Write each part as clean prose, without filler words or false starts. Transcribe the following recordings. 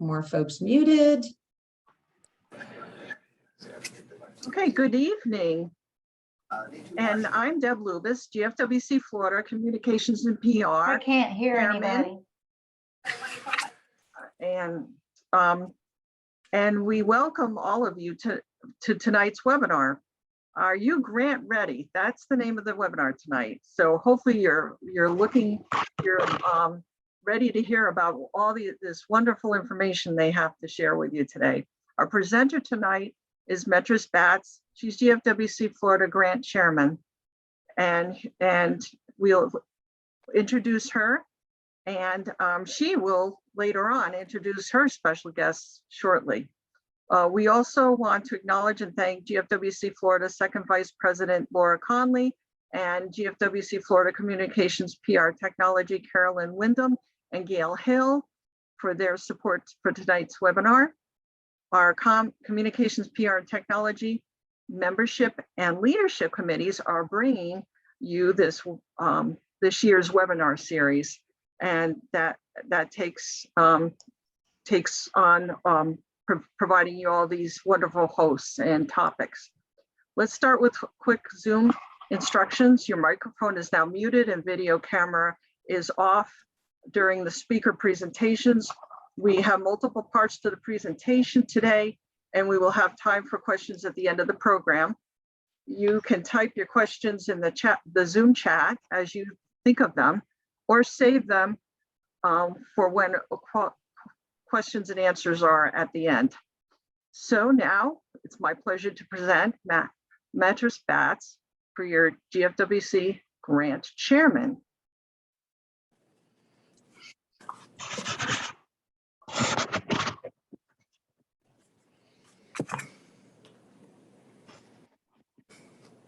more folks muted. Okay, good evening. And I'm Deb Lubis, GFWC Florida Communications and PR. I can't hear anybody. And we welcome all of you to tonight's webinar. Are you grant ready? That's the name of the webinar tonight. So hopefully you're ready to hear about all this wonderful information they have to share with you today. Our presenter tonight is Metris Batts. She's GFWC Florida Grant Chairman, and we'll introduce her, and she will later on introduce her special guests shortly. We also want to acknowledge and thank GFWC Florida Second Vice President Laura Conley and GFWC Florida Communications PR Technology Carolyn Wyndham and Gail Hill for their support for tonight's webinar. Our Communications PR and Technology membership and leadership committees are bringing you this year's webinar series, and that takes on providing you all these wonderful hosts and topics. Let's start with quick Zoom instructions. Your microphone is now muted and video camera is off during the speaker presentations. We have multiple parts to the presentation today, and we will have time for questions at the end of the program. You can type your questions in the Zoom chat as you think of them, or save them for when questions and answers are at the end. So now it's my pleasure to present Metris Batts for your GFWC Grant Chairman.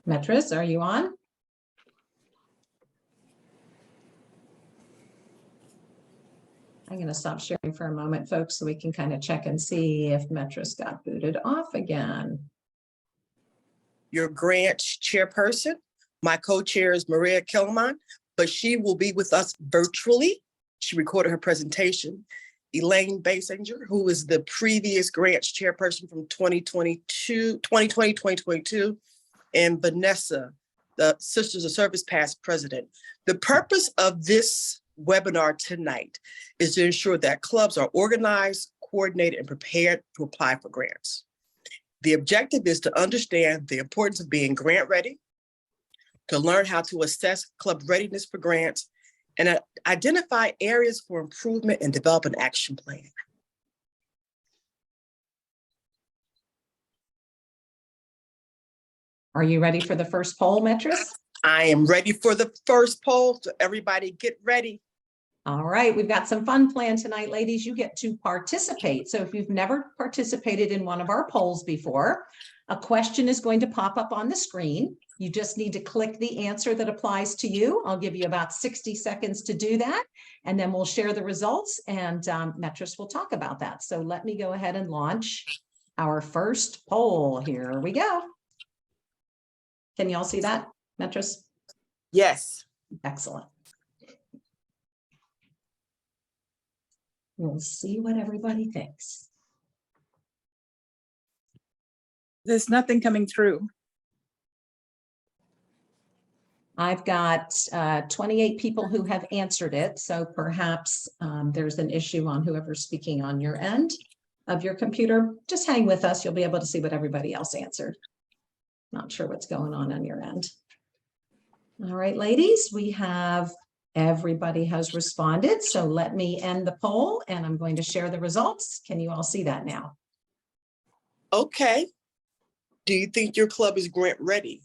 Metris, are you on? I'm going to stop sharing for a moment, folks, so we can kind of check and see if Metris got booted off again. Your grant chairperson, my co-chair is Maria Kelman, but she will be with us virtually. She recorded her presentation. Elaine Basinger, who is the previous grants chairperson from 2022, and Vanessa, the Sisters of Service past president. The purpose of this webinar tonight is to ensure that clubs are organized, coordinated, and prepared to apply for grants. The objective is to understand the importance of being grant ready, to learn how to assess club readiness for grants, and identify areas for improvement and develop an action plan. Are you ready for the first poll, Metris? I am ready for the first poll, so everybody get ready. All right, we've got some fun planned tonight, ladies. You get to participate. So if you've never participated in one of our polls before, a question is going to pop up on the screen. You just need to click the answer that applies to you. I'll give you about 60 seconds to do that, and then we'll share the results, and Metris will talk about that. So let me go ahead and launch our first poll. Here we go. Can you all see that, Metris? Yes. Excellent. We'll see what everybody thinks. There's nothing coming through. I've got 28 people who have answered it, so perhaps there's an issue on whoever's speaking on your end of your computer. Just hang with us. You'll be able to see what everybody else answered. Not sure what's going on your end. All right, ladies, we have everybody has responded. So let me end the poll, and I'm going to share the results. Can you all see that now? Okay. Do you think your club is grant ready?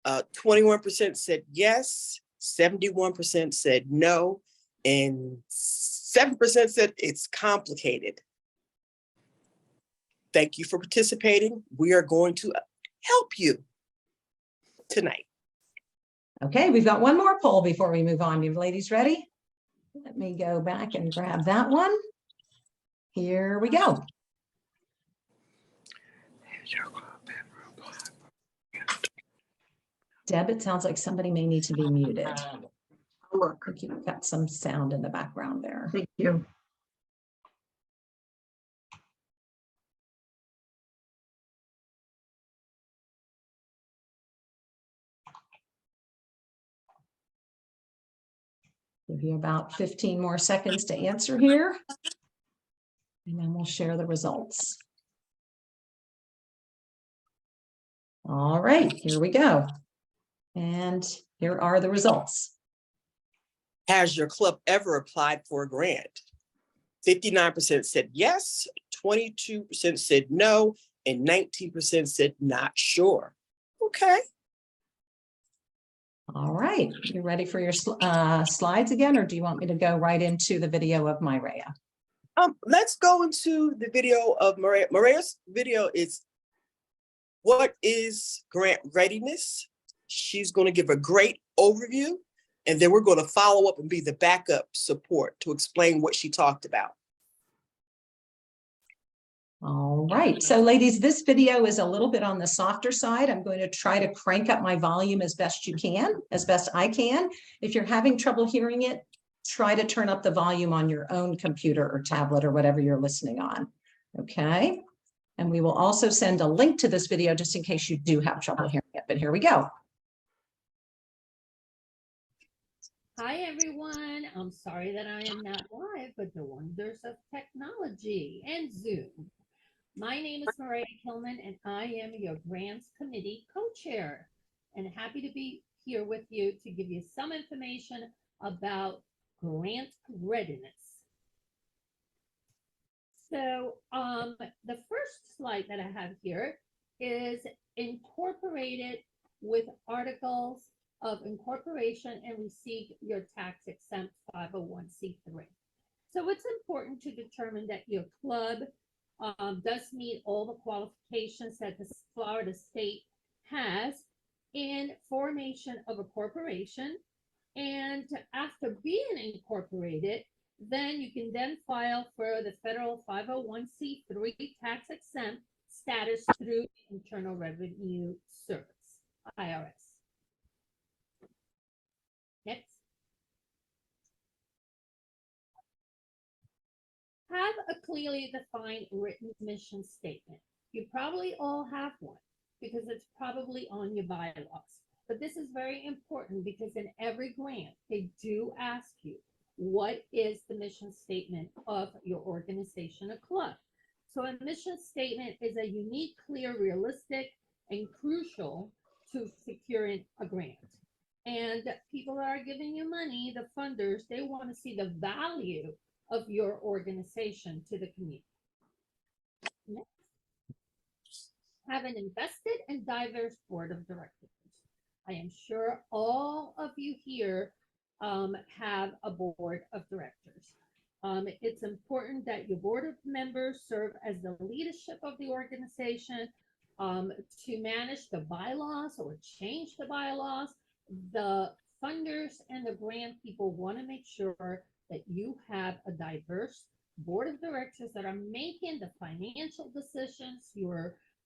21% said yes, 71% said no, and 7% said it's complicated. Thank you for participating. We are going to help you tonight. Okay, we've got one more poll before we move on. You ladies ready? Let me go back and grab that one. Here we go. Deb, it sounds like somebody may need to be muted. Look, I think you've got some sound in the background there. thank you. Give you about 15 more seconds to answer here. And then we'll share the results. All right, here we go. And here are the results. Has your club ever applied for a grant? 59% said yes, 22% said no, and 19% said not sure. Okay. All right, you ready for your slides again, or do you want me to go right into the video of Myrea? Let's go into the video of Myrea. Myarea's video is what is grant readiness? She's going to give a great overview, and then we're going to follow up and be the backup support to explain what she talked about. All right, so ladies, this video is a little bit on the softer side. I'm going to try to crank up my volume as best I can. If you're having trouble hearing it, try to turn up the volume on your own computer or tablet or whatever you're listening on, okay? And we will also send a link to this video just in case you do have trouble hearing it, but here we go. Hi, everyone. I'm sorry that I am not live, but the wonders of technology and Zoom. My name is Myrea Hillman, and I am your Grants Committee co-chair, and happy to be here with you to give you some information about grant readiness. So the first slide that I have here is incorporated with articles of incorporation and receive your tax-exempt 501c3. So it's important to determine that your club does meet all the qualifications that the Florida state has in formation of a corporation. And after being incorporated, then you can then file for the federal 501c3 tax-exempt status through Internal Revenue Service, IRS. Next. Have a clearly defined written mission statement. You probably all have one because it's probably on your bylaws. But this is very important because in every grant, they do ask you, what is the mission statement of your organization or club? So a mission statement is a unique, clear, realistic, and crucial to securing a grant. And people that are giving you money, the funders, they want to see the value of your organization to the community. Next. Have an invested and diverse board of directors. I am sure all of you here have a board of directors. It's important that your board of members serve as the leadership of the organization to manage the bylaws or change the bylaws. The funders and the grant people want to make sure that you have a diverse board of directors that are making the financial decisions,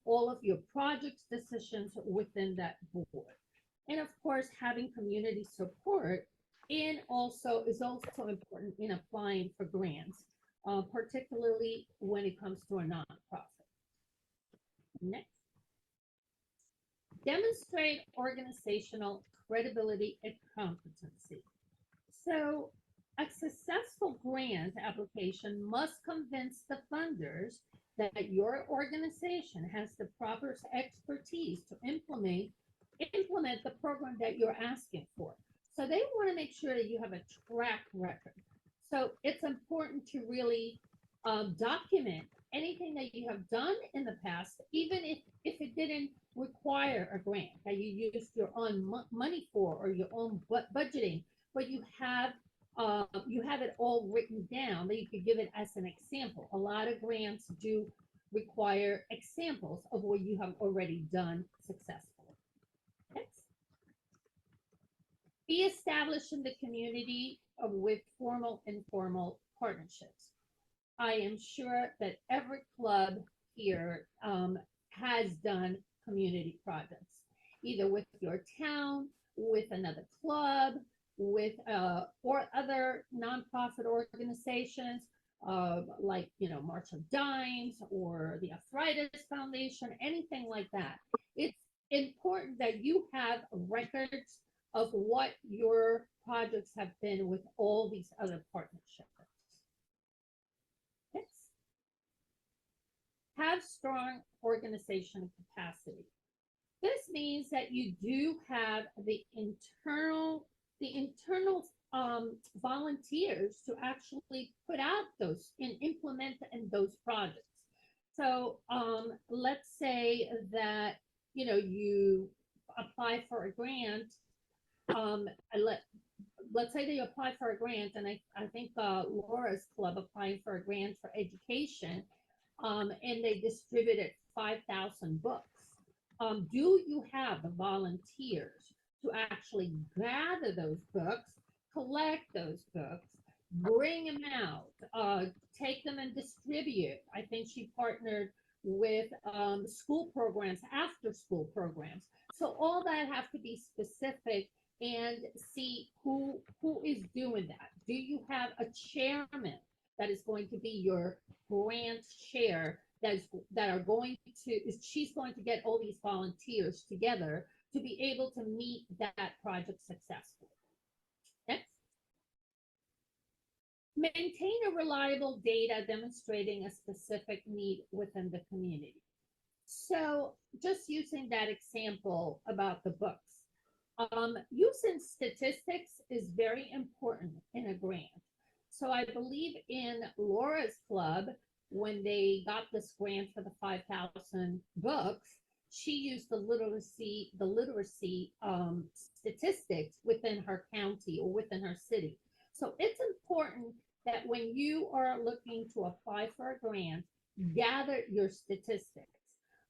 all of your projects decisions within that board. And of course, having community support is also important in applying for grants, particularly when it comes to a nonprofit. Next. Demonstrate organizational credibility and competency. So a successful grant application must convince the funders that your organization has the proper expertise to implement the program that you're asking for. So they want to make sure that you have a track record. So it's important to really document anything that you have done in the past, even if it didn't require a grant that you used your own money for or your own budgeting, but you have it all written down that you could give it as an example. A lot of grants do require examples of what you have already done successfully. Next. Be established in the community with formal and informal partnerships. I am sure that every club here has done community projects, either with your town, with another club, with or other nonprofit organizations like March of Dimes or the Arthritis Foundation, anything like that. It's important that you have records of what your projects have been with all these other partnerships. Yes. Have strong organizational capacity. This means that you do have the internal volunteers to actually put out those and implement in those projects. So let's say that you apply for a grant. Let's say they apply for a grant, and I think Laura's club applying for a grant for education, and they distributed 5,000 books. Do you have the volunteers to actually gather those books, collect those books, bring them out, take them and distribute? I think she partnered with school programs, after school programs. So all that have to be specific and see who is doing that. Do you have a chairman that is going to be your grant chair that are going to, she's going to get all these volunteers together to be able to meet that project successfully. Next. Maintain a reliable data demonstrating a specific need within the community. So just using that example about the books, using statistics is very important in a grant. So I believe in Laura's club, when they got this grant for the 5,000 books, she used the literacy statistics within her county or within her city. So it's important that when you are looking to apply for a grant, gather your statistics.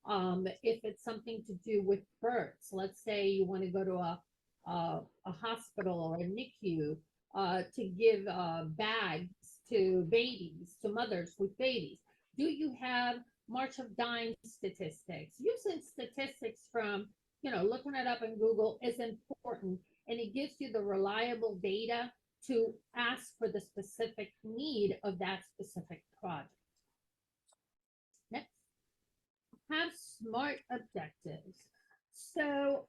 If it's something to do with births, let's say you want to go to a hospital or a NICU to give bags to babies, to mothers with babies. Do you have March of Dimes statistics? Using statistics from, looking it up in Google is important, and it gives you the reliable data to ask for the specific need of that specific project. Next. Have SMART objectives. So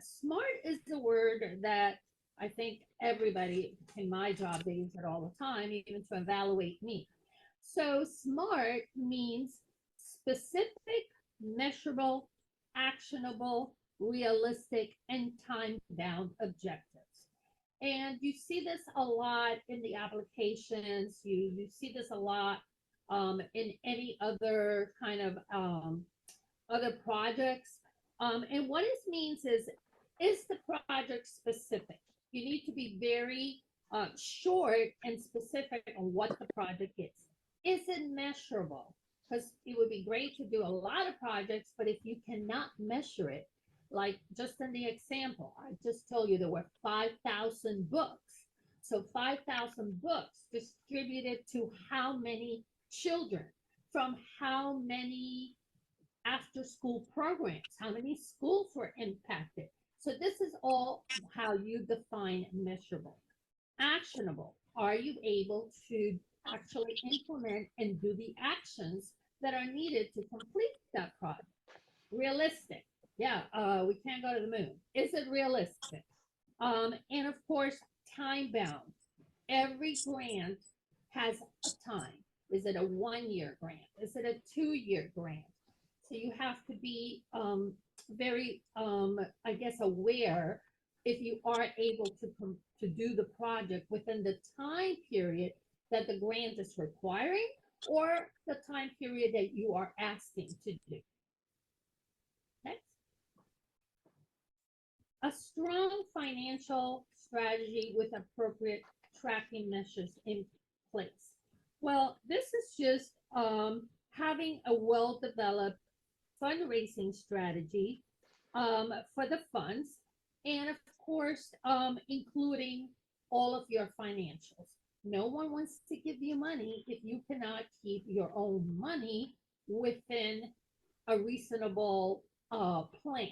SMART is the word that I think everybody in my job, they use it all the time, even to evaluate me. So SMART means specific, measurable, actionable, realistic, and time-bound objectives. And you see this a lot in the applications. You see this a lot in any other kind of other projects. And what it means is the project specific? You need to be very short and specific on what the project is. Is it measurable? Because it would be great to do a lot of projects, but if you cannot measure it, like just in the example, I just told you there were 5,000 books. So 5,000 books distributed to how many children from how many after school programs, how many schools were impacted. So this is all how you define measurable. Actionable, are you able to actually implement and do the actions that are needed to complete that project? Realistic, yeah, we can't go to the moon. Is it realistic? And of course, time bound. Every grant has a time. Is it a 1-year grant? Is it a 2-year grant? So you have to be very, I guess, aware if you are able to do the project within the time period that the grant is requiring or the time period that you are asking to do. Next. A strong financial strategy with appropriate tracking measures in place. Well, this is just having a well-developed fundraising strategy for the funds, and of course, including all of your financials. No one wants to give you money if you cannot keep your own money within a reasonable plan.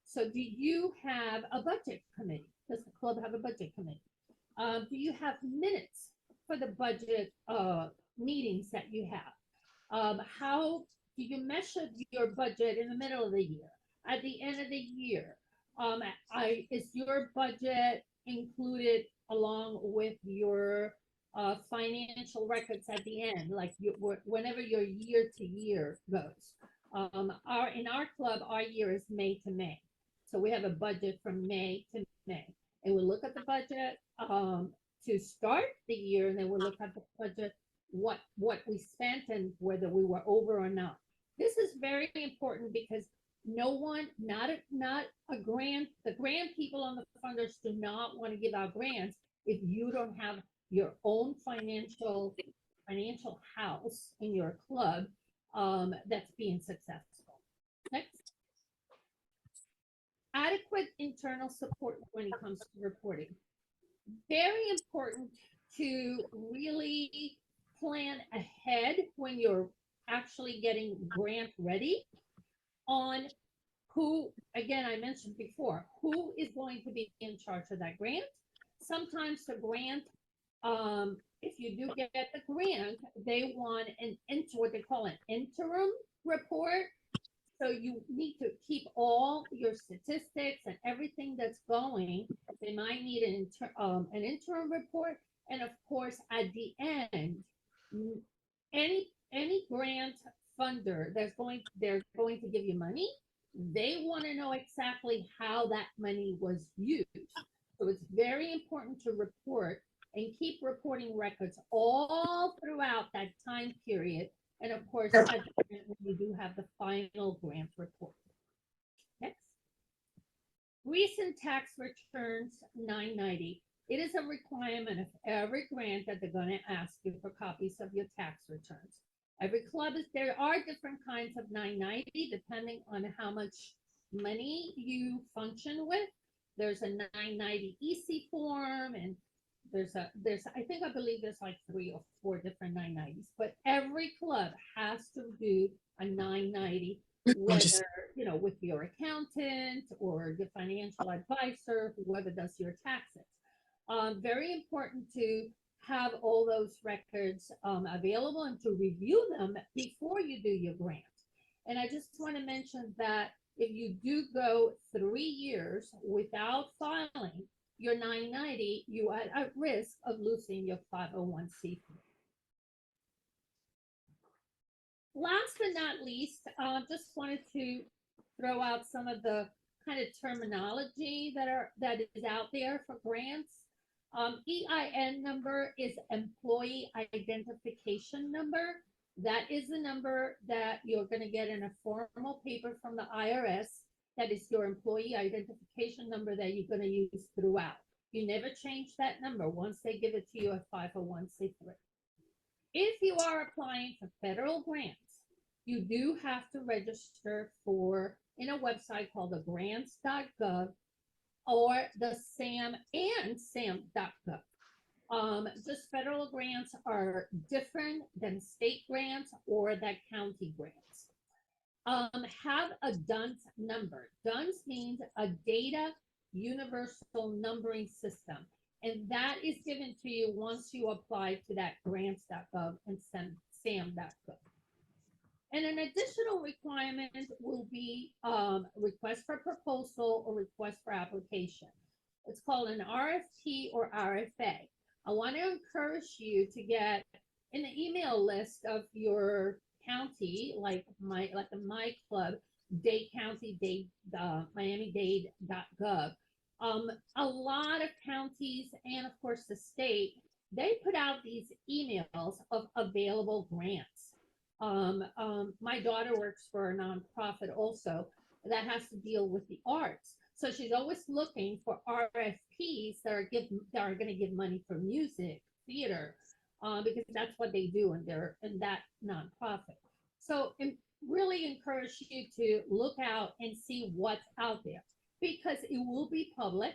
So do you have a budget committee? Does the club have a budget committee? Do you have minutes for the budget meetings that you have? How do you measure your budget in the middle of the year, at the end of the year? Is your budget included along with your financial records at the end, like whenever your year to year goes? In our club, our year is May to May. So we have a budget from May to May. And we look at the budget to start the year, and then we look at the budget, what we spent and whether we were over or not. This is very important because no one, not a grant, the grant people on the funders do not want to give out grants if you don't have your own financial house in your club that's being successful. Next. Adequate internal support when it comes to reporting. Very important to really plan ahead when you're actually getting grant ready on who, again, I mentioned before, who is going to be in charge of that grant. Sometimes the grant, if you do get the grant, they want what they call an interim report. So you need to keep all your statistics and everything that's going. They might need an interim report, and of course, at the end, any grant funder they're going to give you money. They want to know exactly how that money was used. So it's very important to report and keep reporting records all throughout that time period. And of course, at the end, when you do have the final grant report. Next. Recent tax returns 990. It is a requirement of every grant that they're going to ask you for copies of your tax returns. Every club there are different kinds of 990 depending on how much money you function with. There's a 990 EC form, and I believe there's like 3 or 4 different 990s, but every club has to do a 990, whether, with your accountant or your financial advisor, whoever does your taxes. Very important to have all those records available and to review them before you do your grant. And I just want to mention that if you do go 3 years without filing your 990, you are at risk of losing your 501c3. Last but not least, just wanted to throw out some of the kind of terminology that is out there for grants. EIN number is employee identification number. That is the number that you're going to get in a formal paper from the IRS. That is your employee identification number that you're going to use throughout. You never change that number once they give it to you at 501c3. If you are applying for federal grants, you do have to register in a website called the grants.gov or the SAM and SAM.gov. Just federal grants are different than state grants or that county grants. Have a DUNS number. DUNS means a data universal numbering system, and that is given to you once you apply to that grants.gov and SAM.gov. And an additional requirement will be request for proposal or request for application. It's called an RFP or RFA. I want to encourage you to get in the email list of your county, like my club, Dade County, Miami-Dade.gov. A lot of counties and of course the state, they put out these emails of available grants. My daughter works for a nonprofit also that has to deal with the arts. So she's always looking for RFPs that are going to give money for music, theater, because that's what they do in that nonprofit. So really encourage you to look out and see what's out there, because it will be public.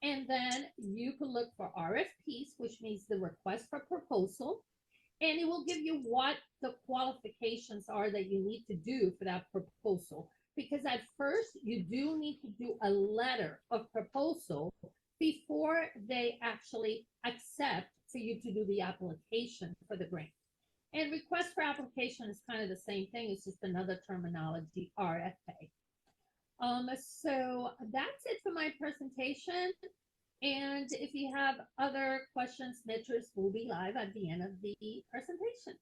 And then you can look for RFPs, which means the request for proposal, and it will give you what the qualifications are that you need to do for that proposal. Because at first you do need to do a letter of proposal before they actually accept for you to do the application for the grant. And request for application is kind of the same thing. It's just another terminology, RFA. So that's it for my presentation. And if you have other questions, Metris will be live at the end of the presentation.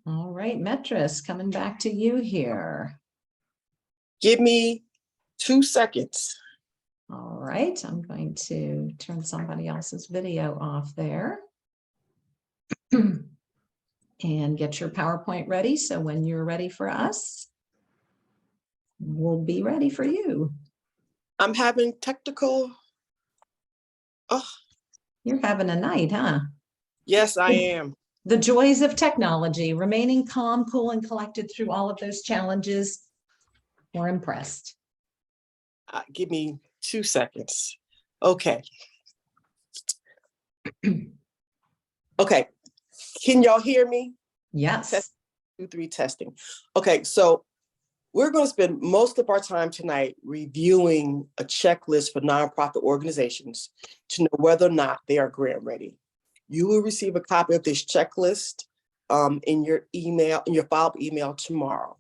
All right, Metris, coming back to you here. Give me 2 seconds. All right, I'm going to turn somebody else's video off there. And get your PowerPoint ready. So when you're ready for us, we'll be ready for you. I'm having technical. Oh, You're having a night, huh? yes, I am. The joys of technology, remaining calm, cool, and collected through all of those challenges. We're impressed. Give me 2 seconds. Okay. Okay. Can y'all hear me? Yes. Test 2, 3 testing. Okay, so we're going to spend most of our time tonight reviewing a checklist for nonprofit organizations to know whether or not they are grant ready. You will receive a copy of this checklist in your email, in your follow-up email tomorrow.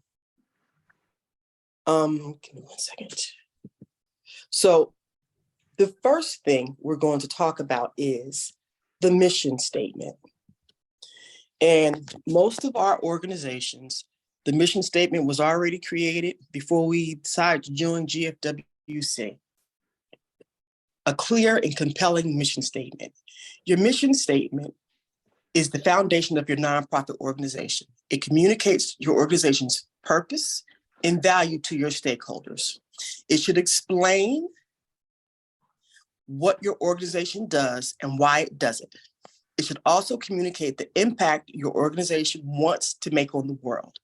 Give me 1 second. So the first thing we're going to talk about is the mission statement. And most of our organizations, the mission statement was already created before we decided to join GFWC. A clear and compelling mission statement. Your mission statement is the foundation of your nonprofit organization. It communicates your organization's purpose and value to your stakeholders. It should explain what your organization does and why it does it. It should also communicate the impact your organization wants to make on the world.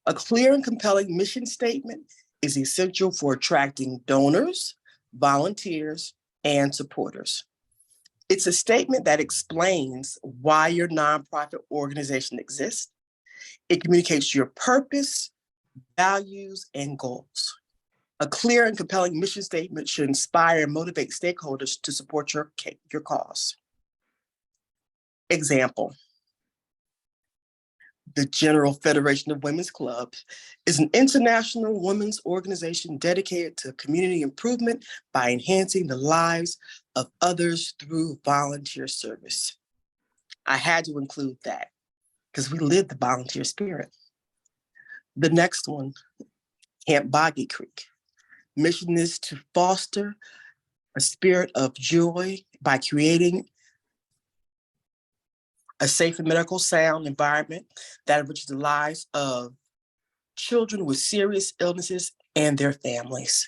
A clear and compelling mission statement is essential for attracting donors, volunteers, and supporters. It's a statement that explains why your nonprofit organization exists. It communicates your purpose, values, and goals. A clear and compelling mission statement should inspire and motivate stakeholders to support your cause. Example, the General Federation of Women's Clubs is an international women's organization dedicated to community improvement by enhancing the lives of others through volunteer service. I had to include that because we live the volunteer spirit. The next one, Camp Boggy Creek. Mission is to foster a spirit of joy by creating a safe and medical sound environment that enriches the lives of children with serious illnesses and their families.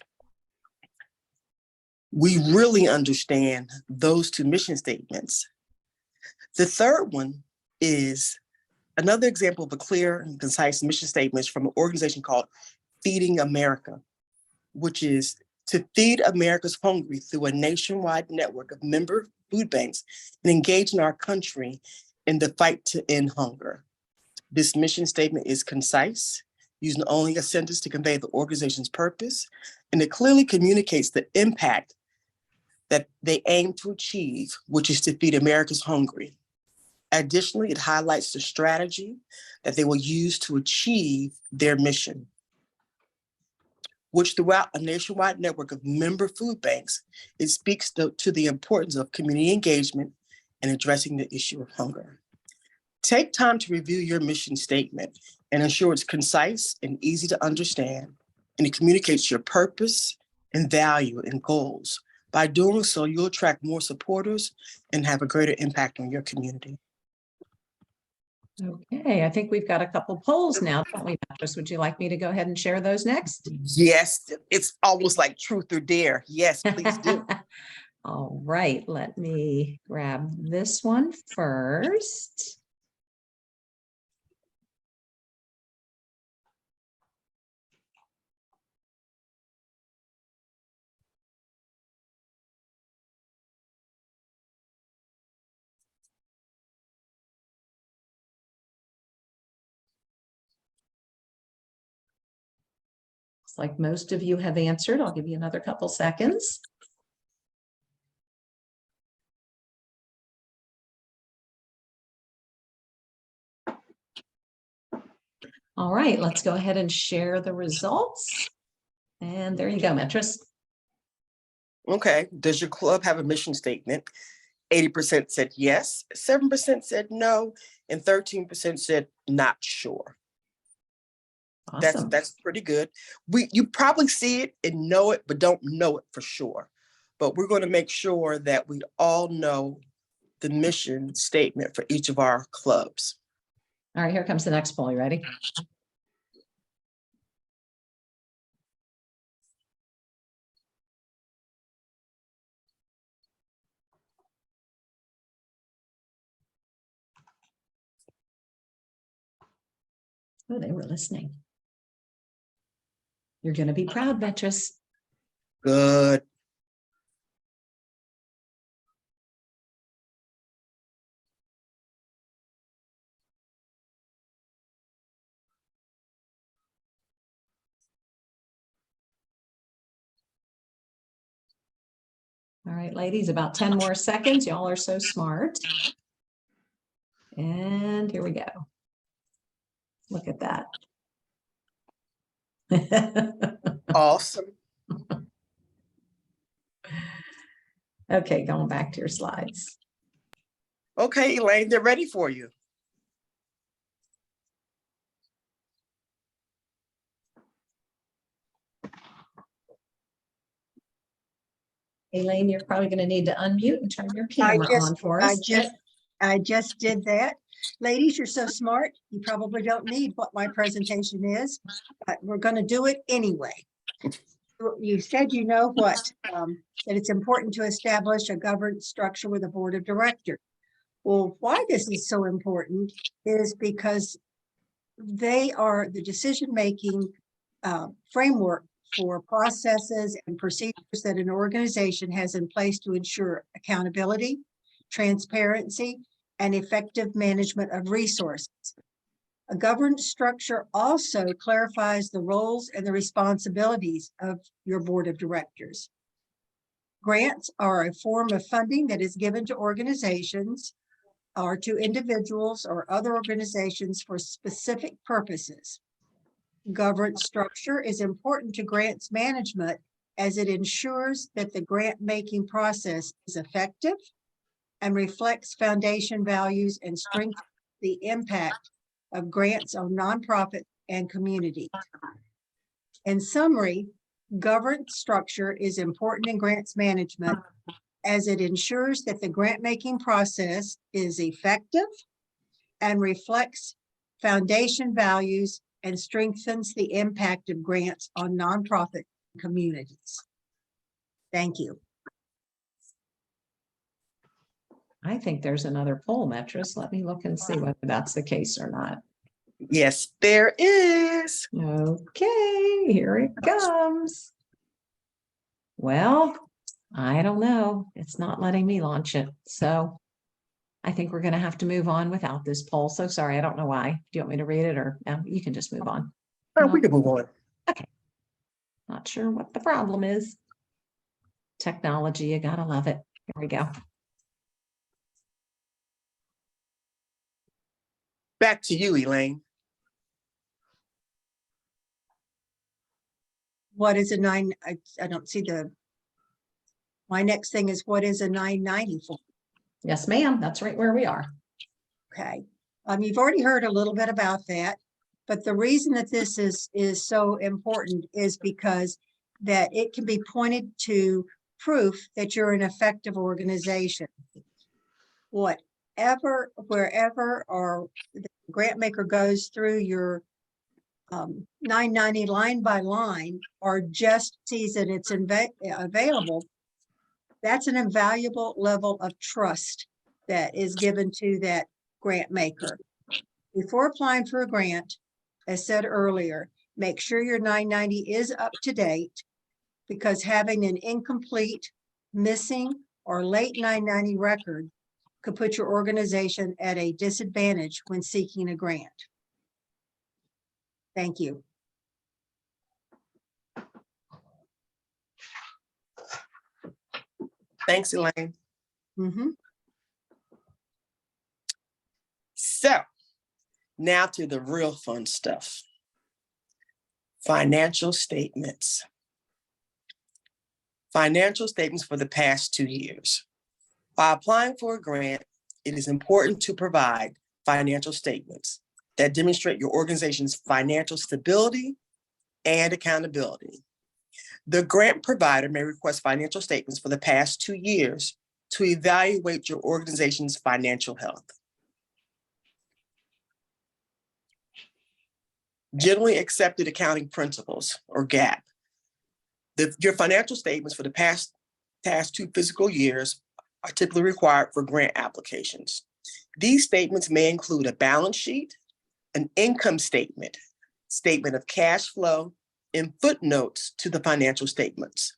We really understand those 2 mission statements. The third one is another example of a clear and concise mission statement from an organization called Feeding America, which is to feed America's hungry through a nationwide network of member food banks and engage in our country in the fight to end hunger. This mission statement is concise, using only a sentence to convey the organization's purpose, and it clearly communicates the impact that they aim to achieve, which is to feed America's hungry. Additionally, it highlights the strategy that they will use to achieve their mission, which throughout a nationwide network of member food banks, it speaks to the importance of community engagement and addressing the issue of hunger. Take time to review your mission statement and ensure it's concise and easy to understand, and it communicates your purpose and value and goals. By doing so, you'll attract more supporters and have a greater impact on your community. Okay, I think we've got a couple polls now, don't we, Mattress? Would you like me to go ahead and share those next? Yes, it's almost like truth or dare. Yes, please do. All right, let me grab this one first. Looks like most of you have answered. I'll give you another couple seconds. All right, let's go ahead and share the results. And there you go, Metris. Okay, does your club have a mission statement? 80% said yes, 7% said no, and 13% said not sure. Awesome. That's pretty good. You probably see it and know it, but don't know it for sure. But we're going to make sure that we all know the mission statement for each of our clubs. All right, here comes the next poll. You ready? Oh, they were listening. You're going to be proud, Metris. Good. All right, ladies, about 10 more seconds. Y'all are so smart. And here we go. Look at that. Awesome. Okay, going back to your slides. Okay, Elaine, they're ready for you. Elaine, you're probably going to need to unmute and turn your camera on for us. I just did that. Ladies, you're so smart. You probably don't need what my presentation is, but we're going to do it anyway. You said you know what, that it's important to establish a governance structure with a board of directors. Well, why this is so important is because they are the decision-making framework for processes and procedures that an organization has in place to ensure accountability, transparency, and effective management of resources. A governance structure also clarifies the roles and the responsibilities of your board of directors. Grants are a form of funding that is given to organizations or to individuals or other organizations for specific purposes. Governance structure is important to grants management as it ensures that the grant-making process is effective and reflects foundation values and strengthens the impact of grants on nonprofits and communities. In summary, governance structure is important in grants management as it ensures that the grant-making process is effective and reflects foundation values and strengthens the impact of grants on nonprofit communities. Thank you. I think there's another poll, Metris. Let me look and see whether that's the case or not. Yes, there is. Okay, here it comes. Well, I don't know. It's not letting me launch it. So I think we're going to have to move on without this poll. So sorry, I don't know why. Do you want me to read it or no, you can just move on? We can move on. Okay. Not sure what the problem is. Technology, you gotta love it. Here we go. Back to you, Elaine. What is a nine? I don't see my next thing is what is a 990 for? Yes, ma'am. That's right where we are. Okay. You've already heard a little bit about that, but the reason that this is so important is because that it can be pointed to proof that you're an effective organization. Wherever or the grant maker goes through your 990 line by line or just sees that it's available, that's an invaluable level of trust that is given to that grant maker. Before applying for a grant, as said earlier, make sure your 990 is up to date, because having an incomplete, missing, or late 990 record could put your organization at a disadvantage when seeking a grant. Thank you. Thanks, Elaine. Mm-hmm. So now to the real fun stuff. Financial statements. Financial statements for the past 2 years. By applying for a grant, it is important to provide financial statements that demonstrate your organization's financial stability and accountability. The grant provider may request financial statements for the past 2 years to evaluate your organization's financial health. Generally accepted accounting principles, or GAAP. Your financial statements for the past 2 fiscal years are typically required for grant applications. These statements may include a balance sheet, an income statement, statement of cash flow, and footnotes to the financial statements.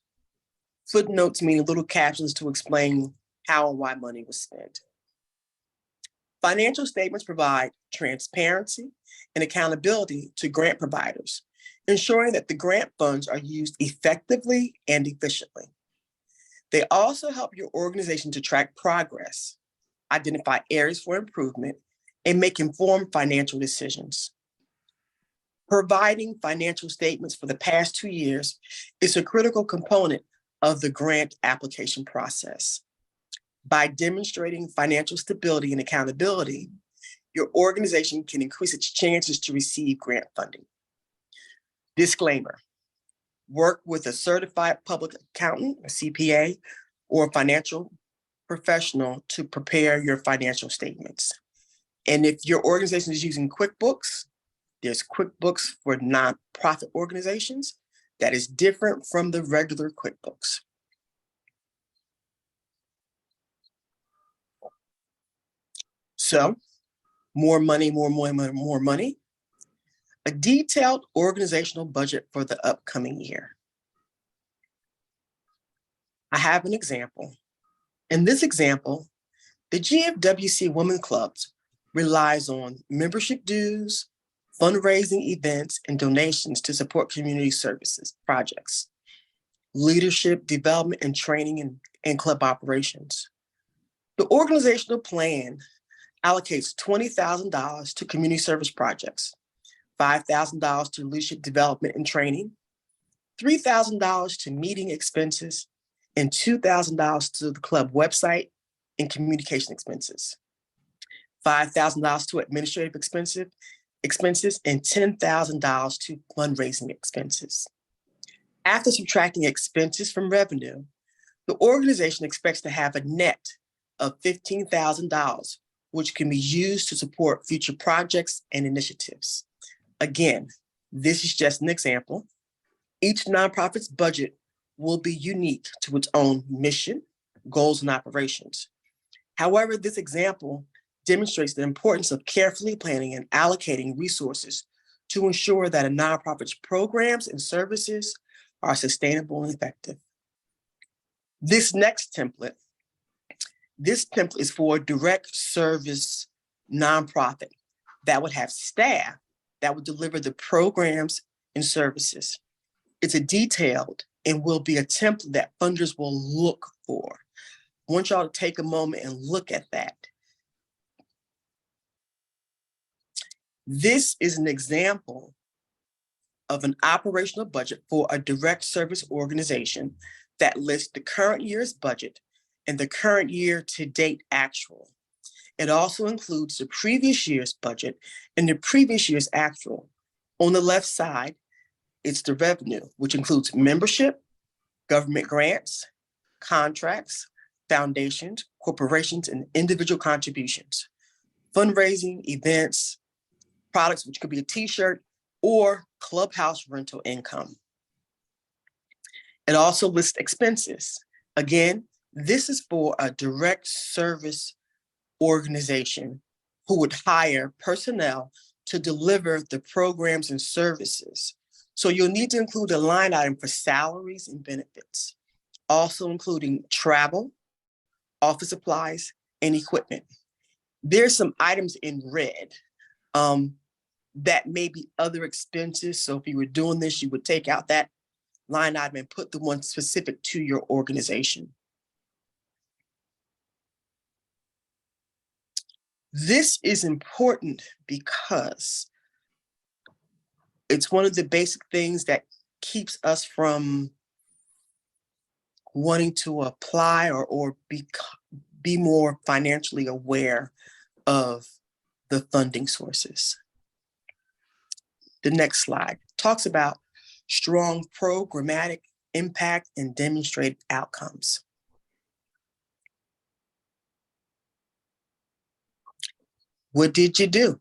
Footnotes mean little captions to explain how and why money was spent. Financial statements provide transparency and accountability to grant providers, ensuring that the grant funds are used effectively and efficiently. They also help your organization to track progress, identify areas for improvement, and make informed financial decisions. Providing financial statements for the past 2 years is a critical component of the grant application process. By demonstrating financial stability and accountability, your organization can increase its chances to receive grant funding. Disclaimer: work with a certified public accountant, a CPA, or a financial professional to prepare your financial statements. And if your organization is using QuickBooks, there's QuickBooks for nonprofit organizations that is different from the regular QuickBooks. So, more money, more money. A detailed organizational budget for the upcoming year. I have an example. In this example, the GFWC Women Clubs relies on membership dues, fundraising events, and donations to support community services projects, leadership development and training and club operations. The organizational plan allocates $20,000 to community service projects, $5,000 to leadership development and training, $3,000 to meeting expenses, and $2,000 to the club website and communication expenses, $5,000 to administrative expenses, and $10,000 to fundraising expenses. After subtracting expenses from revenue, the organization expects to have a net of $15,000, which can be used to support future projects and initiatives. Again, this is just an example. Each nonprofit's budget will be unique to its own mission, goals, and operations. However, this example demonstrates the importance of carefully planning and allocating resources to ensure that a nonprofit's programs and services are sustainable and effective. This template is for a direct service nonprofit that would have staff that would deliver the programs and services. It's a detailed and will be a template that funders will look for. I want y'all to take a moment and look at that. This is an example of an operational budget for a direct service organization that lists the current year's budget and the current year to date actual. It also includes the previous year's budget and the previous year's actual. On the left side, it's the revenue, which includes membership, government grants, contracts, foundations, corporations, and individual contributions, fundraising, events, products, which could be a t-shirt or clubhouse rental income. It also lists expenses. Again, this is for a direct service organization who would hire personnel to deliver the programs and services. So you'll need to include a line item for salaries and benefits, also including travel, office supplies, and equipment. There's some items in red that may be other expenses. So if you were doing this, you would take out that line item and put the one specific to your organization. This is important because It's one of the basic things that keeps us from wanting to apply or be more financially aware of the funding sources. The next slide talks about strong programmatic impact and demonstrated outcomes. What did you do?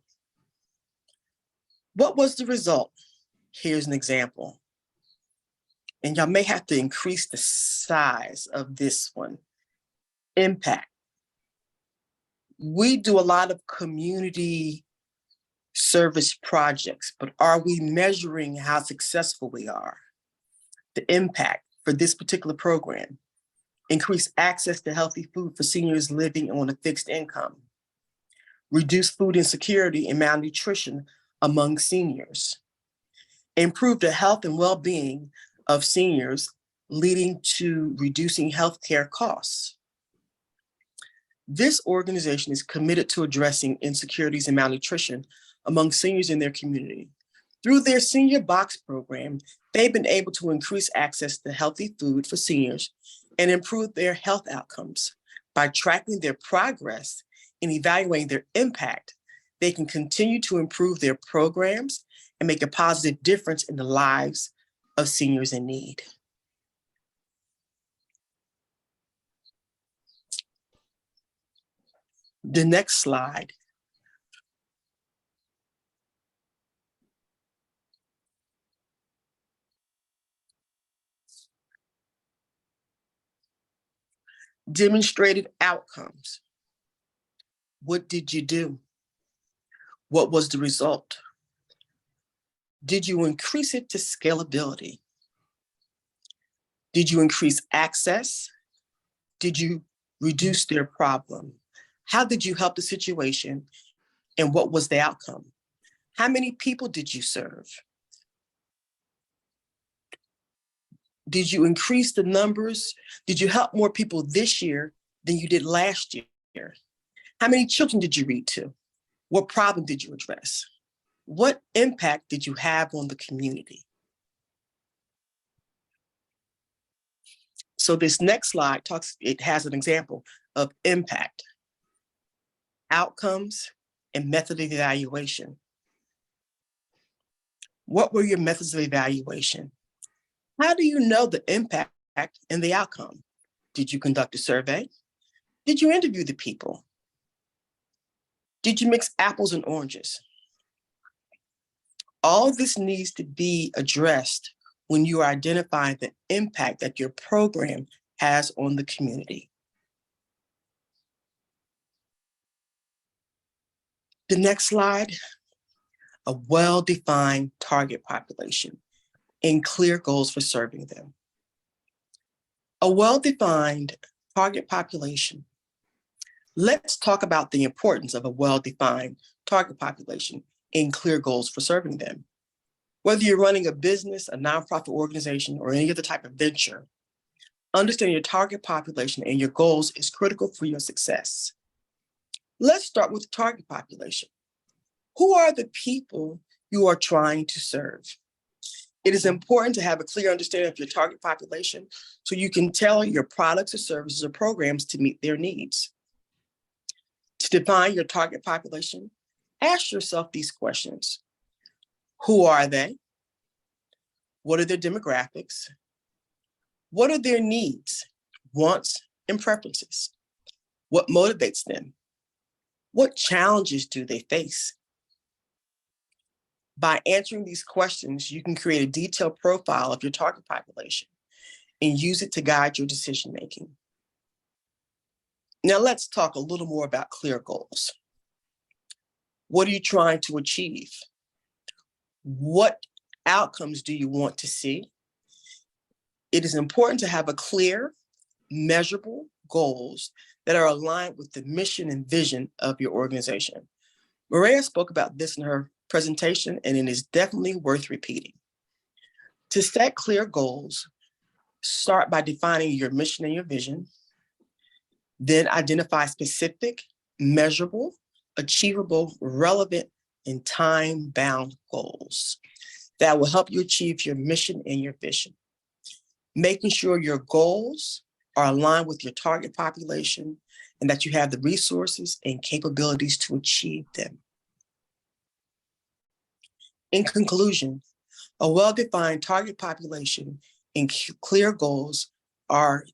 What was the result? Here's an example. And y'all may have to increase the size of this one. Impact. We do a lot of community service projects, but are we measuring how successful we are? The impact for this particular program: increase access to healthy food for seniors living on a fixed income, reduce food insecurity and malnutrition among seniors, improve the health and well-being of seniors, leading to reducing healthcare costs. This organization is committed to addressing insecurities and malnutrition among seniors in their community. Through their Senior Box program, they've been able to increase access to healthy food for seniors and improve their health outcomes. By tracking their progress and evaluating their impact, they can continue to improve their programs and make a positive difference in the lives of seniors in need. The next slide demonstrated outcomes. What did you do? What was the result? Did you increase it to scalability? Did you increase access? Did you reduce their problem? How did you help the situation? And what was the outcome? How many people did you serve? Did you increase the numbers? Did you help more people this year than you did last year? How many children did you read to? What problem did you address? What impact did you have on the community? So this next slide it has an example of impact, outcomes, and method of evaluation. What were your methods of evaluation? How do you know the impact and the outcome? Did you conduct a survey? Did you interview the people? Did you mix apples and oranges? All this needs to be addressed when you are identifying the impact that your program has on the community. The next slide, a well-defined target population and clear goals for serving them. A well-defined target population. Let's talk about the importance of a well-defined target population and clear goals for serving them. Whether you're running a business, a nonprofit organization, or any other type of venture, understanding your target population and your goals is critical for your success. Let's start with the target population. Who are the people you are trying to serve? It is important to have a clear understanding of your target population so you can tailor your products or services or programs to meet their needs. To define your target population, ask yourself these questions. Who are they? What are their demographics? What are their needs, wants, and preferences? What motivates them? What challenges do they face? By answering these questions, you can create a detailed profile of your target population and use it to guide your decision-making. Now let's talk a little more about clear goals. What are you trying to achieve? What outcomes do you want to see? It is important to have a clear, measurable goals that are aligned with the mission and vision of your organization. Maria spoke about this in her presentation, and it is definitely worth repeating. To set clear goals, start by defining your mission and your vision, then identify specific, measurable, achievable, relevant, and time-bound goals. that will help you achieve your mission and your vision. Making sure your goals are aligned with your target population and that you have the resources and capabilities to achieve them. In conclusion, a well-defined target population and clear goals are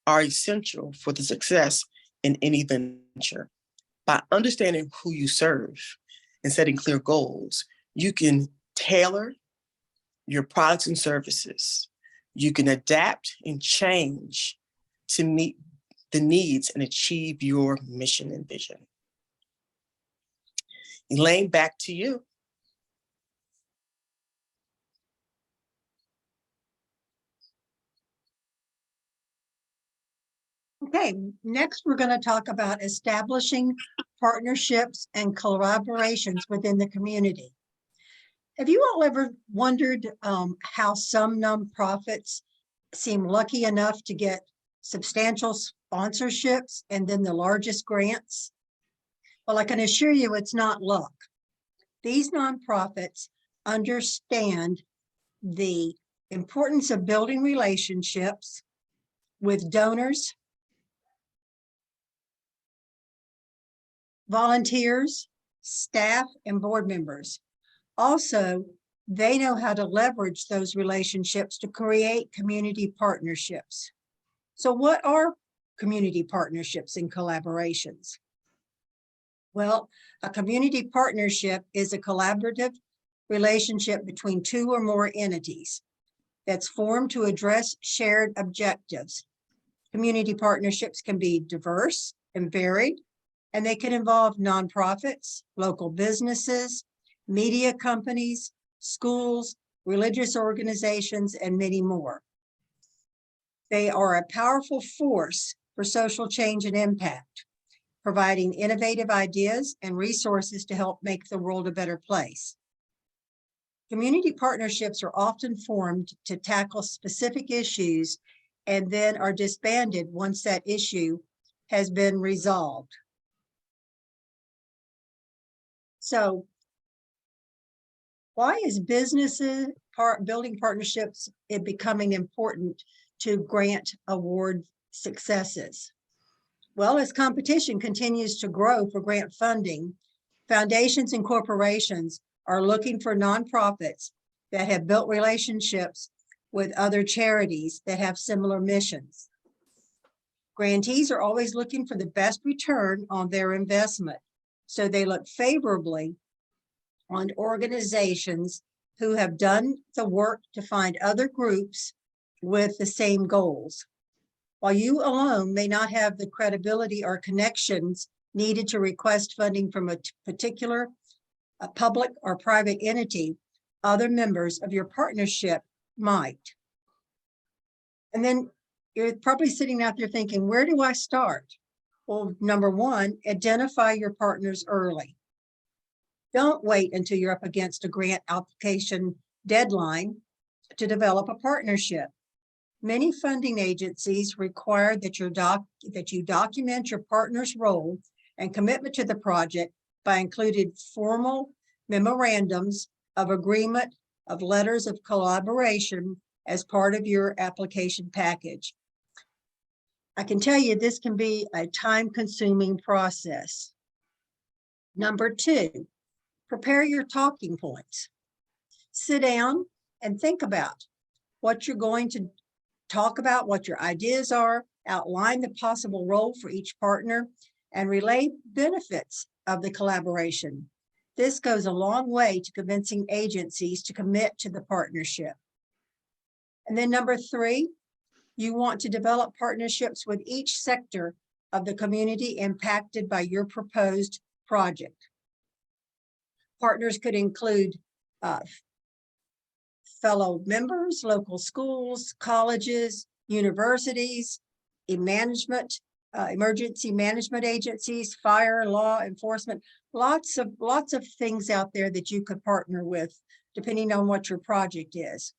essential for the success in any venture. By understanding who you serve and setting clear goals, you can tailor your products and services. You can adapt and change to meet the needs and achieve your mission and vision. Elaine, back to you. Okay, next we're going to talk about establishing partnerships and collaborations within the community. Have you all ever wondered how some nonprofits seem lucky enough to get substantial sponsorships and then the largest grants? Well, I can assure you it's not luck. These nonprofits understand the importance of building relationships with donors, volunteers, staff, and board members. Also, they know how to leverage those relationships to create community partnerships. So what are community partnerships and collaborations? Well, a community partnership is a collaborative relationship between two or more entities that's formed to address shared objectives. Community partnerships can be diverse and varied, and they can involve nonprofits, local businesses, media companies, schools, religious organizations, and many more. They are a powerful force for social change and impact, providing innovative ideas and resources to help make the world a better place. Community partnerships are often formed to tackle specific issues and then are disbanded once that issue has been resolved. So why is businesses building partnerships becoming important to grant award successes? Well, as competition continues to grow for grant funding, foundations and corporations are looking for nonprofits that have built relationships with other charities that have similar missions. Grantees are always looking for the best return on their investment, so they look favorably on organizations who have done the work to find other groups with the same goals. While you alone may not have the credibility or connections needed to request funding from a particular public or private entity, other members of your partnership might. And then you're probably sitting out there thinking, where do I start? Well, number one, identify your partners early. Don't wait until you're up against a grant application deadline to develop a partnership. Many funding agencies require that you document your partner's role and commitment to the project by including formal memorandums of agreement of letters of collaboration as part of your application package. I can tell you this can be a time-consuming process. Number two, prepare your talking points. Sit down and think about what you're going to talk about, what your ideas are, outline the possible role for each partner, and relay benefits of the collaboration. This goes a long way to convincing agencies to commit to the partnership. And then number three, you want to develop partnerships with each sector of the community impacted by your proposed project. Partners could include fellow members, local schools, colleges, universities, emergency management agencies, fire, law enforcement, lots of things out there that you could partner with, depending on what your project is.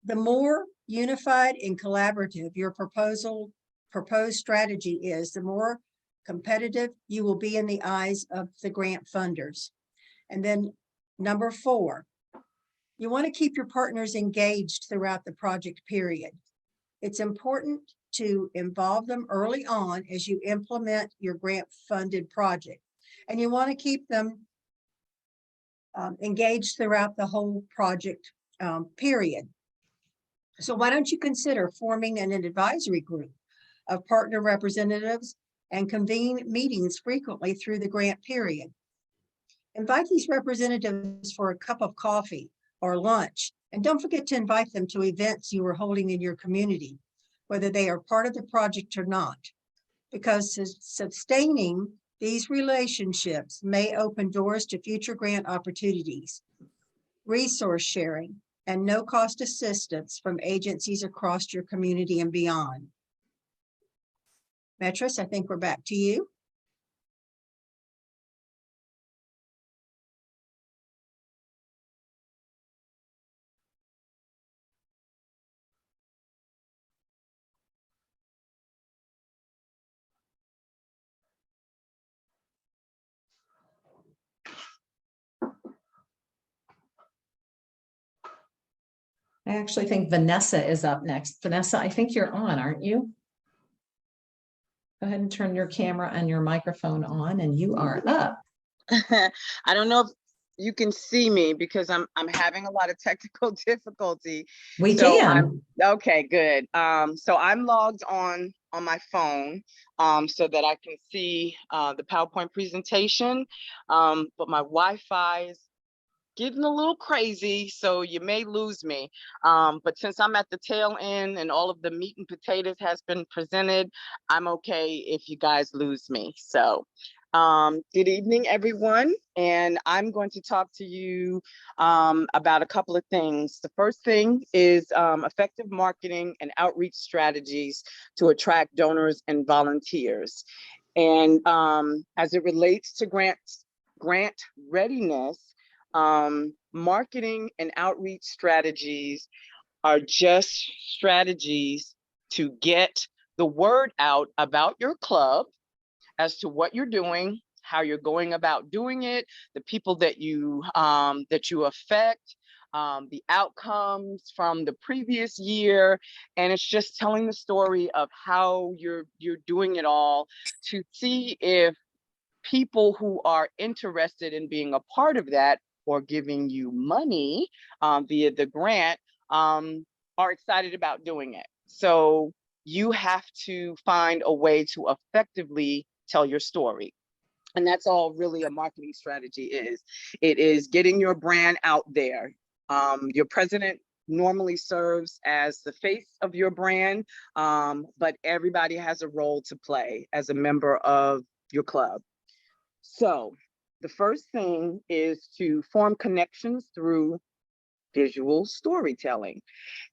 The more unified and collaborative your proposed strategy is, the more competitive you will be in the eyes of the grant funders. And then Number 4, you want to keep your partners engaged throughout the project period. It's important to involve them early on as you implement your grant-funded project. And you want to keep them engaged throughout the whole project period. So why don't you consider forming an advisory group of partner representatives and convene meetings frequently through the grant period? Invite these representatives for a cup of coffee or lunch, and don't forget to invite them to events you are holding in your community, whether they are part of the project or not, because sustaining these relationships may open doors to future grant opportunities, resource sharing, and no-cost assistance from agencies across your community and beyond. Metris, I think we're back to you. I actually think Vanessa is up next. Vanessa, I think you're on, aren't you? Go ahead and turn your camera and your microphone on, and you are up. I don't know if you can see me because I'm having a lot of technical difficulty. We So can. okay, good. So I'm logged on my phone so that I can see the PowerPoint presentation, but my Wi-Fi is getting a little crazy, so you may lose me. But since I'm at the tail end and all of the meat and potatoes has been presented, I'm okay if you guys lose me. So good evening, everyone. And I'm going to talk to you about a couple of things. The first thing is effective marketing and outreach strategies to attract donors and volunteers. And as it relates to grant readiness, marketing and outreach strategies are just strategies to get the word out about your club as to what you're doing, how you're going about doing it, the people that you affect, the outcomes from the previous year, and it's just telling the story of how you're doing it all to see if people who are interested in being a part of that or giving you money via the grant are excited about doing it. So you have to find a way to effectively tell your story. And that's all really a marketing strategy is. It is getting your brand out there. Your president normally serves as the face of your brand, but everybody has a role to play as a member of your club. So the first thing is to form connections through visual storytelling.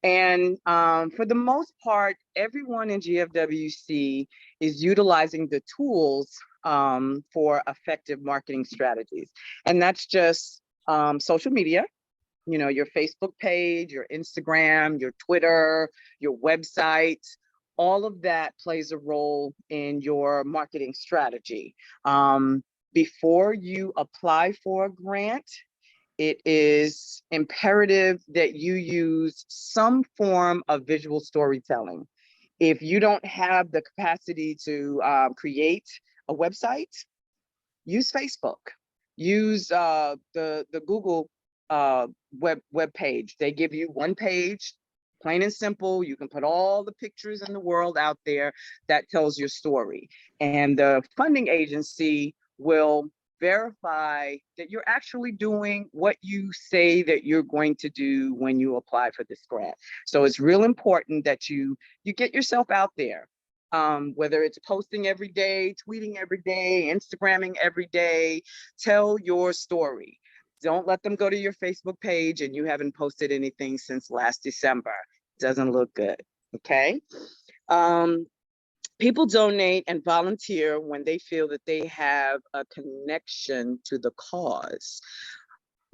And for the most part, everyone in GFWC is utilizing the tools for effective marketing strategies. And that's just social media, you know, your Facebook page, your Instagram, your Twitter, your website. All of that plays a role in your marketing strategy. Before you apply for a grant, it is imperative that you use some form of visual storytelling. If you don't have the capacity to create a website, use Facebook. Use the Google web page. They give you one page, plain and simple. You can put all the pictures in the world out there that tells your story. And the funding agency will verify that you're actually doing what you say that you're going to do when you apply for this grant. So it's real important that you get yourself out there, whether it's posting every day, tweeting every day, Instagramming every day. Tell your story. Don't let them go to your Facebook page and you haven't posted anything since last December. Doesn't look good, okay? People donate and volunteer when they feel that they have a connection to the cause.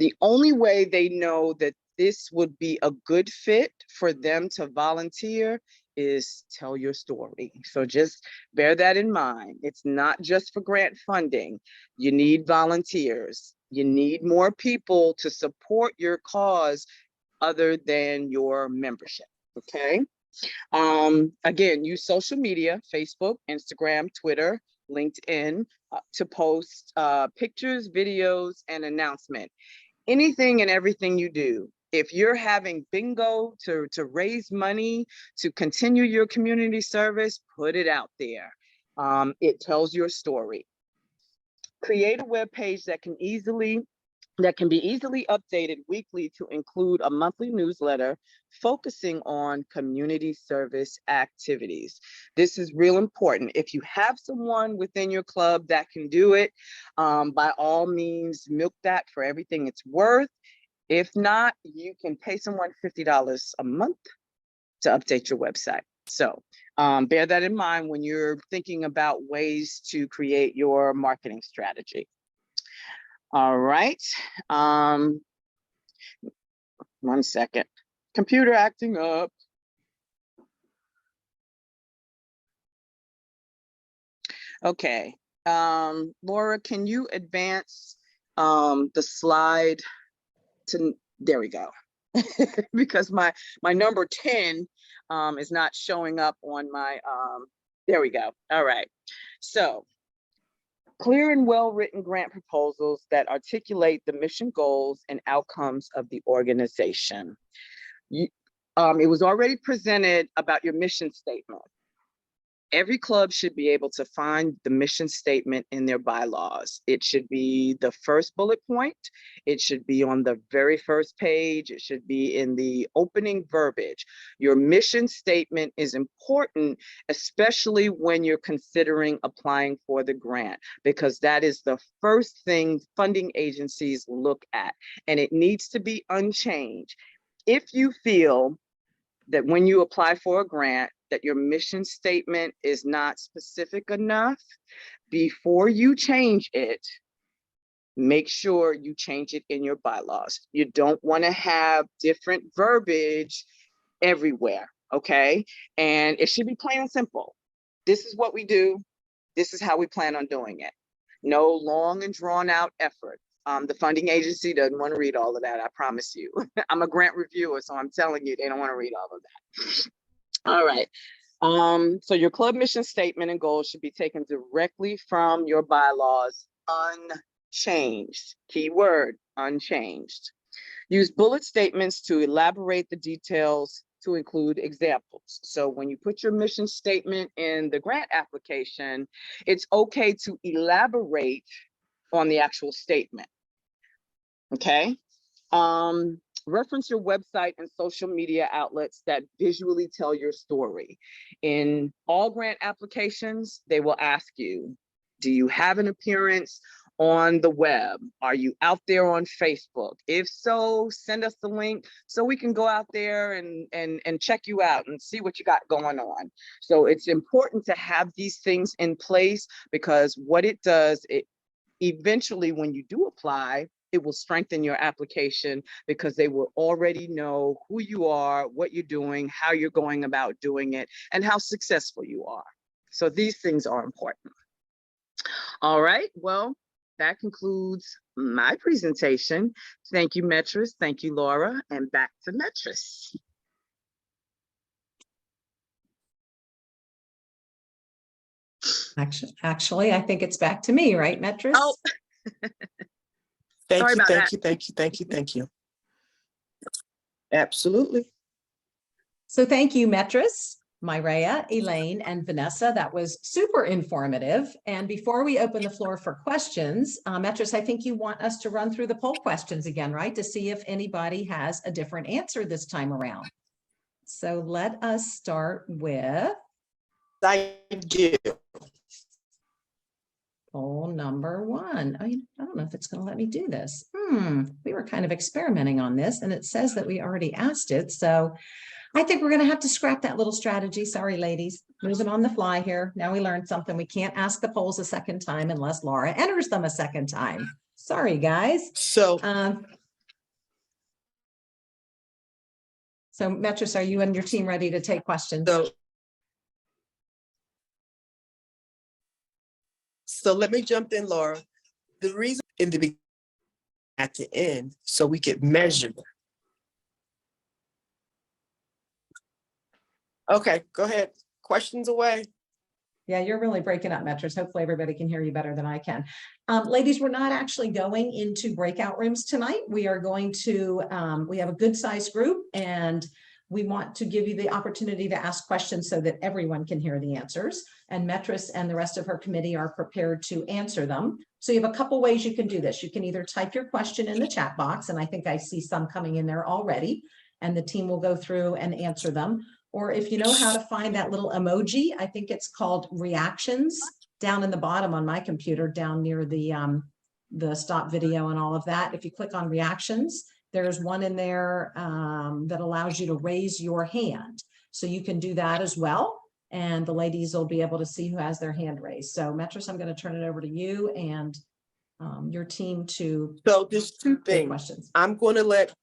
The only way they know that this would be a good fit for them to volunteer is tell your story. So just bear that in mind. It's not just for grant funding. You need volunteers. You need more people to support your cause other than your membership, okay? Again, use social media, Facebook, Instagram, Twitter, LinkedIn, to post pictures, videos, and announcement. Anything and everything you do. If you're having bingo to raise money, to continue your community service, put it out there. It tells your story. Create a web page that can be easily updated weekly to include a monthly newsletter focusing on community service activities. This is real important. If you have someone within your club that can do it, by all means, milk that for everything it's worth. If not, you can pay someone $50 a month to update your website. So bear that in mind when you're thinking about ways to create your marketing strategy. All right. 1 second. Computer acting up. Okay. Laura, can you advance the slide to, there we go. Because my number 10 is not showing up on my, there we go. All right. So clear and well-written grant proposals that articulate the mission goals and outcomes of the organization. It was already presented about your mission statement. Every club should be able to find the mission statement in their bylaws. It should be the first bullet point. It should be on the very first page. It should be in the opening verbiage. Your mission statement is important, especially when you're considering applying for the grant, because that is the first thing funding agencies look at, and it needs to be unchanged. If you feel that when you apply for a grant, that your mission statement is not specific enough, before you change it, make sure you change it in your bylaws. You don't want to have different verbiage everywhere, okay? And it should be plain and simple. This is what we do. This is how we plan on doing it. No long and drawn out effort. The funding agency doesn't want to read all of that, I promise you. I'm a grant reviewer, so I'm telling you, they don't want to read all of that. All right. So your club mission statement and goals should be taken directly from your bylaws, unchanged. Keyword, unchanged. Use bullet statements to elaborate the details to include examples. So when you put your mission statement in the grant application, it's okay to elaborate on the actual statement. Okay. Reference your website and social media outlets that visually tell your story. In all grant applications, they will ask you, do you have an appearance on the web? Are you out there on Facebook? If so, send us the link so we can go out there and check you out and see what you got going on. So it's important to have these things in place, because what it does, it eventually, when you do apply, it will strengthen your application, because they will already know who you are, what you're doing, how you're going about doing it, and how successful you are. So these things are important. All right, well, that concludes my presentation. Thank you, Metris. Thank you, Laura, and back to Metris. Actually, I think it's back to me, right, Metris? Oh. Thank Sorry you, about thank that. you, thank you, thank you, thank you. Absolutely. So thank you, Metris, Myrea, Elaine, and Vanessa. That was super informative. And before we open the floor for questions, Metris, I think you want us to run through the poll questions again, right? To see if anybody has a different answer this time around. So let us start with I do. poll number 1. I don't know if it's going to let me do this. We were kind of experimenting on this, and it says that we already asked it. So I think we're going to have to scrap that little strategy. Sorry, ladies. Moving on the fly here. Now we learned something. We can't ask the polls a second time unless Laura enters them a second time. Sorry, guys. So So Metris, are you and your team ready to take questions? So let me jump in, Laura. The reason in the at the end so we could measure. Okay, go ahead. Questions away. Yeah, you're really breaking up, Metros. Hopefully everybody can hear you better than I can. Ladies, we're not actually going into breakout rooms tonight. We are going to, we have a good sized group and we want to give you the opportunity to ask questions so that everyone can hear the answers. And Metros and the rest of her committee are prepared to answer them. So you have a couple ways you can do this. You can either type your question in the chat box, and I think I see some coming in there already, and the team will go through and answer them. Or if you know how to find that little emoji, I think it's called reactions down in the bottom on my computer, down near the stop video and all of that. If you click on reactions, there's one in there that allows you to raise your hand. So you can do that as well. And the ladies will be able to see who has their hand raised. So Metros, I'm going to turn it over to you and your team to. So there's two things. Questions. I'm going to let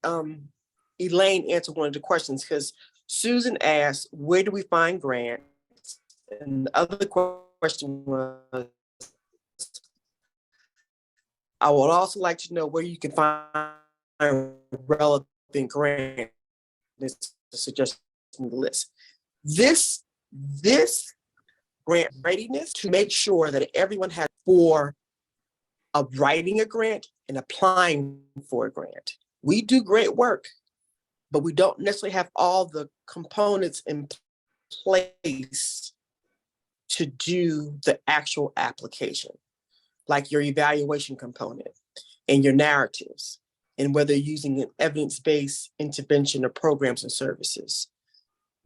Elaine answer one of the questions because Susan asked, where do we find grants? And the other question was, I would also like to know where you can find relevant grants. This is a suggestion list. This grant readiness to make sure that everyone has for writing a grant and applying for a grant. We do great work, but we don't necessarily have all the components in place to do the actual application, like your evaluation component and your narratives, and whether you're using an evidence-based intervention or programs and services.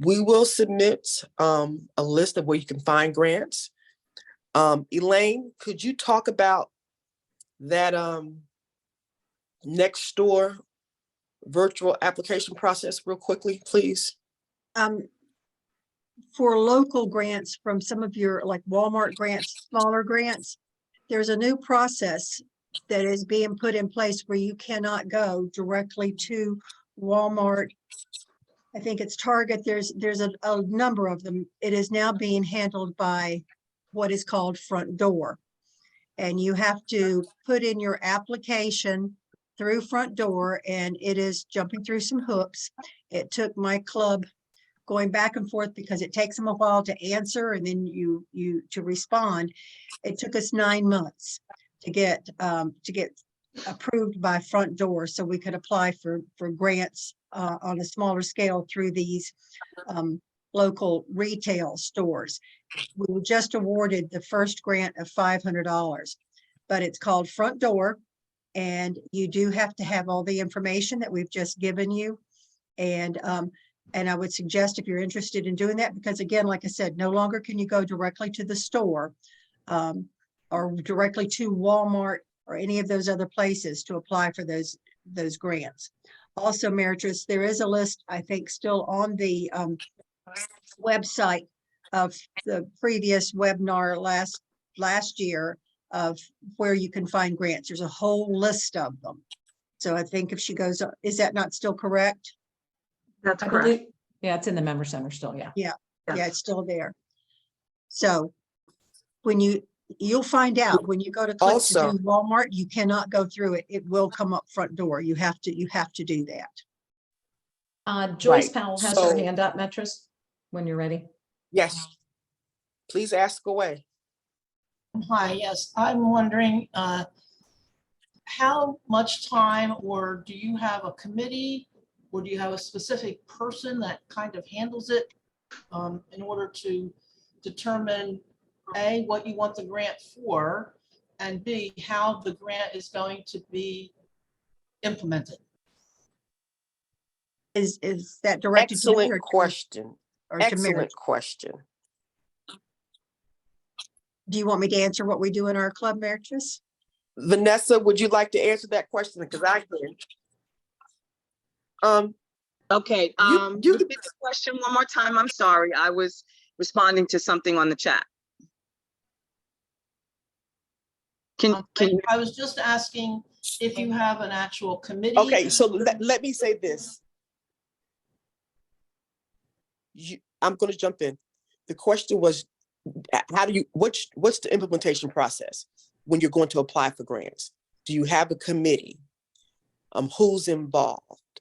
We will submit a list of where you can find grants. Elaine, could you talk about that next door virtual application process real quickly, please? For local grants from some of your like Walmart grants, smaller grants, there's a new process that is being put in place where you cannot go directly to Walmart. I think it's Target. There's a number of them. It is now being handled by what is called Front Door. And you have to put in your application through Front Door, and it is jumping through some hoops. It took my club going back and forth because it takes them a while to answer and then you to respond. It took us 9 months to get approved by Front Door so we could apply for grants on a smaller scale through these local retail stores. We were just awarded the first grant of $500, but it's called Front Door, and you do have to have all the information that we've just given you. And I would suggest if you're interested in doing that, because again, like I said, no longer can you go directly to the store or directly to Walmart or any of those other places to apply for those grants. Also, Meritress, there is a list, I think, still on the website of the previous webinar last year of where you can find grants. There's a whole list of them. So I think if she goes, is that not still correct? That's I correct. believe, yeah, it's in the member center still, yeah. Yeah, it's still there. So when you'll find out when you go to click Also, to do Walmart, you cannot go through it. It will come up Front Door. You have to do that. Joyce Right. Powell has So- her hand up, Metros, when you're ready. Yes, please ask away. Hi, yes, I'm wondering, how much time, or do you have a committee, or do you have a specific person that kind of handles it in order to determine A, what you want the grant for, and B, how the grant is going to be implemented? Is that directed to me Excellent or question. or to Mary? Excellent question. Do you want me to answer what we do in our club, Meritress? Vanessa, would you like to answer that question? Because I can. Okay, you- repeat the question one more time. I'm sorry. I was responding to something on the chat. Can you? I was just asking if you have an actual committee. Okay, so let me say this. I'm going to jump in. The question was, how do you, what's the implementation process when you're going to apply for grants? Do you have a committee? who's involved.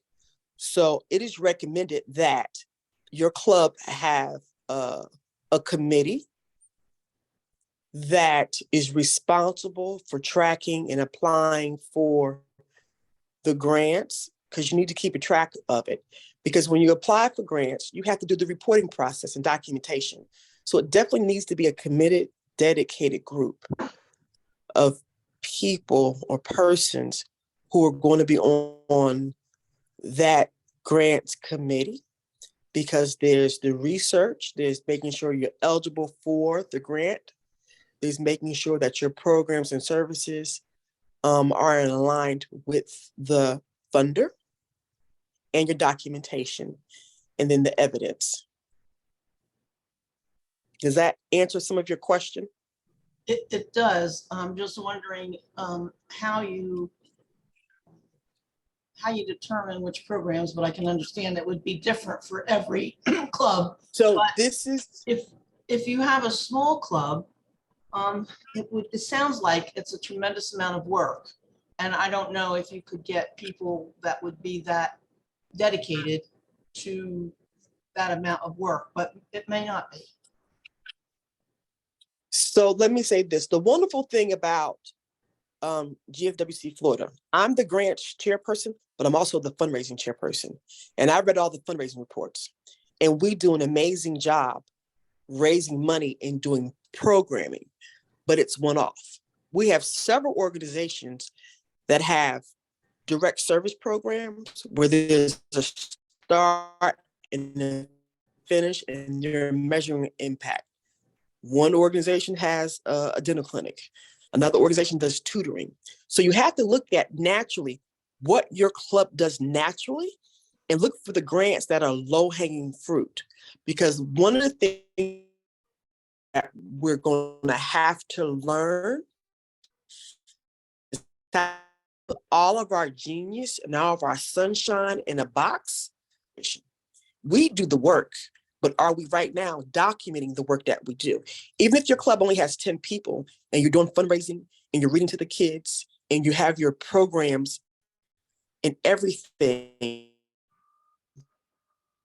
So it is recommended that your club have a committee that is responsible for tracking and applying for the grants, because you need to keep a track of it. Because when you apply for grants, you have to do the reporting process and documentation. So it definitely needs to be a committed, dedicated group of people or persons who are going to be on that grants committee, because there's the research, there's making sure you're eligible for the grant, there's making sure that your programs and services are aligned with the funder, and your documentation, and then the evidence. Does that answer some of your question? It does. I'm just wondering how you determine which programs, but I can understand it would be different for every club. So But this is, if you have a small club, it sounds like it's a tremendous amount of work. And I don't know if you could get people that would be that dedicated to that amount of work, but it may not be. so let me say this. The wonderful thing about GFWC Florida, I'm the grants chairperson, but I'm also the fundraising chairperson. And I read all the fundraising reports, and we do an amazing job raising money and doing programming, but it's one-off. We have several organizations that have direct service programs where there's a start and a finish and you're measuring impact. One organization has a dental clinic. Another organization does tutoring. So you have to look at naturally what your club does naturally and look for the grants that are low-hanging fruit. Because one of the things that we're going to have to learn is that all of our genius and all of our sunshine in a box. We do the work, but are we right now documenting the work that we do? Even if your club only has 10 people and you're doing fundraising and you're reading to the kids and you have your programs and everything,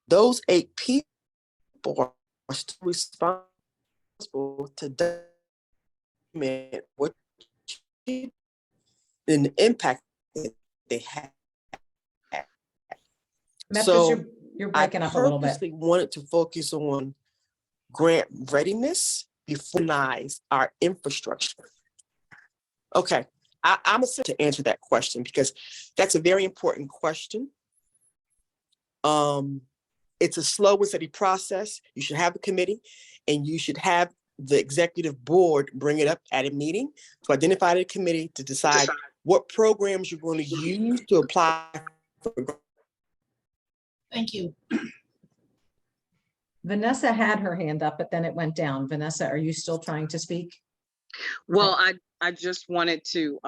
those 8 people are still responsible to document what you and the impact that they have. Memphis, So you're I breaking up a little bit. purposely wanted to focus on grant readiness before our infrastructure. Okay, I'm to answer that question because that's a very important question. It's a slow and steady process. You should have a committee and you should have the executive board bring it up at a meeting to identify the committee to decide what programs you're going to use to apply for. Thank you. Vanessa had her hand up, but then it went down. Vanessa, are you still trying to speak? Well, I just wanted to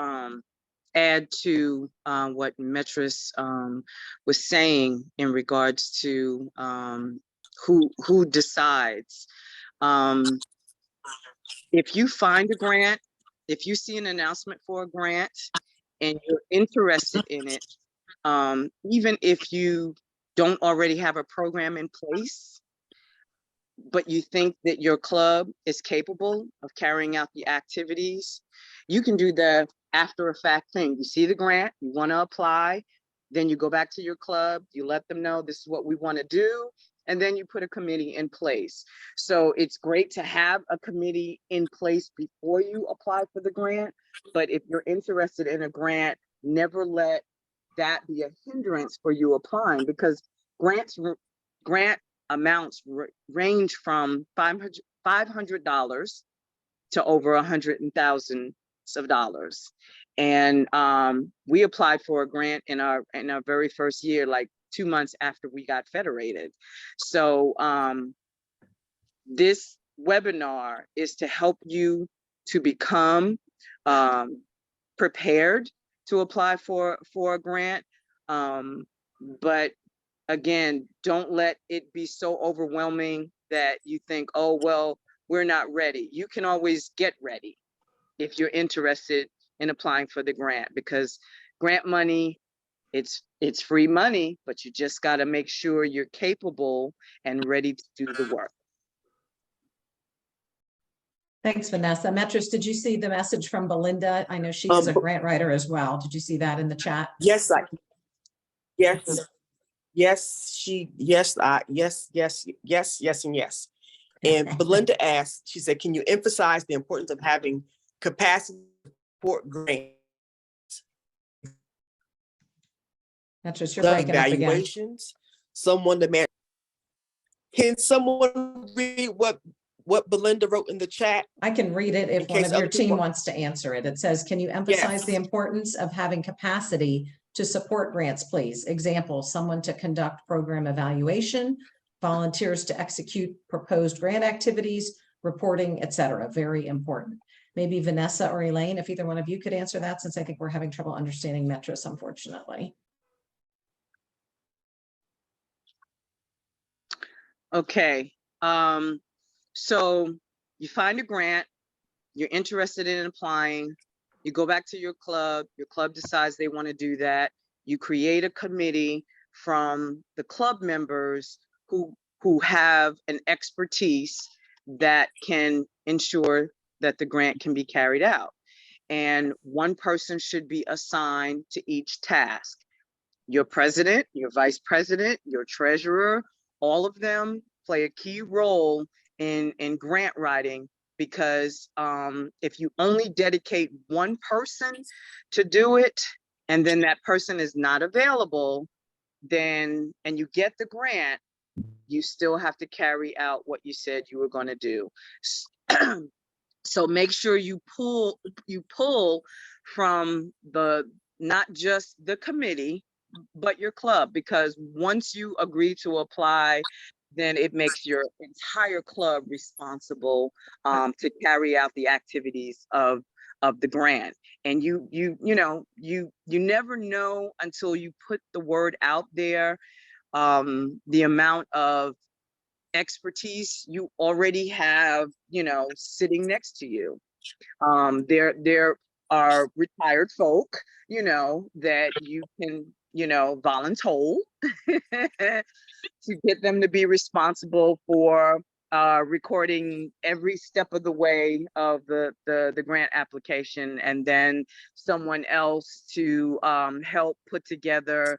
add to what Metris was saying in regards to who decides. If you find a grant, if you see an announcement for a grant and you're interested in it, even if you don't already have a program in place, but you think that your club is capable of carrying out the activities, you can do the after effect thing. You see the grant, you want to apply, then you go back to your club, you let them know this is what we want to do, and then you put a committee in place. So it's great to have a committee in place before you apply for the grant, but if you're interested in a grant, never let that be a hindrance for you applying, because grant amounts range from $500 to over $100,000. And we applied for a grant in our very first year, like 2 months after we got federated. So this webinar is to help you to become prepared to apply for a grant. But again, don't let it be so overwhelming that you think, oh, well, we're not ready. You can always get ready if you're interested in applying for the grant, because grant money It's free money, but you just got to make sure you're capable and ready to do the work. Thanks, Vanessa. Metris, did you see the message from Belinda? I know she is a grant writer as well. Did you see that in the chat? Yes, yes, yes, and yes. And Belinda asked, she said, can you emphasize the importance of having capacity support grants? Metris, you're breaking up again. Evaluations, someone to manage. Can someone read what Belinda wrote in the chat? I can read it if In one case of your other people- team wants to answer it. It says, can you emphasize the Yes. importance of having capacity to support grants, please? Example, someone to conduct program evaluation, volunteers to execute proposed grant activities, reporting, etc. Very important. Maybe Vanessa or Elaine, if either one of you could answer that, since I think we're having trouble understanding Metris, unfortunately. Okay, so you find a grant, you're interested in applying, you go back to your club decides they want to do that. You create a committee from the club members who have an expertise that can ensure that the grant can be carried out. And one person should be assigned to each task. Your president, your vice president, your treasurer, all of them play a key role in grant writing, because if you only dedicate one person to do it, and then that person is not available, then, and you get the grant, you still have to carry out what you said you were going to do. So make sure you pull from not just the committee, but your club, because once you agree to apply, then it makes your entire club responsible to carry out the activities of the grant. And you never know until you put the word out there, the amount of expertise you already have, sitting next to you. There are retired folk, that you can, voluntold to get them to be responsible for recording every step of the way of the grant application, and then someone else to help put together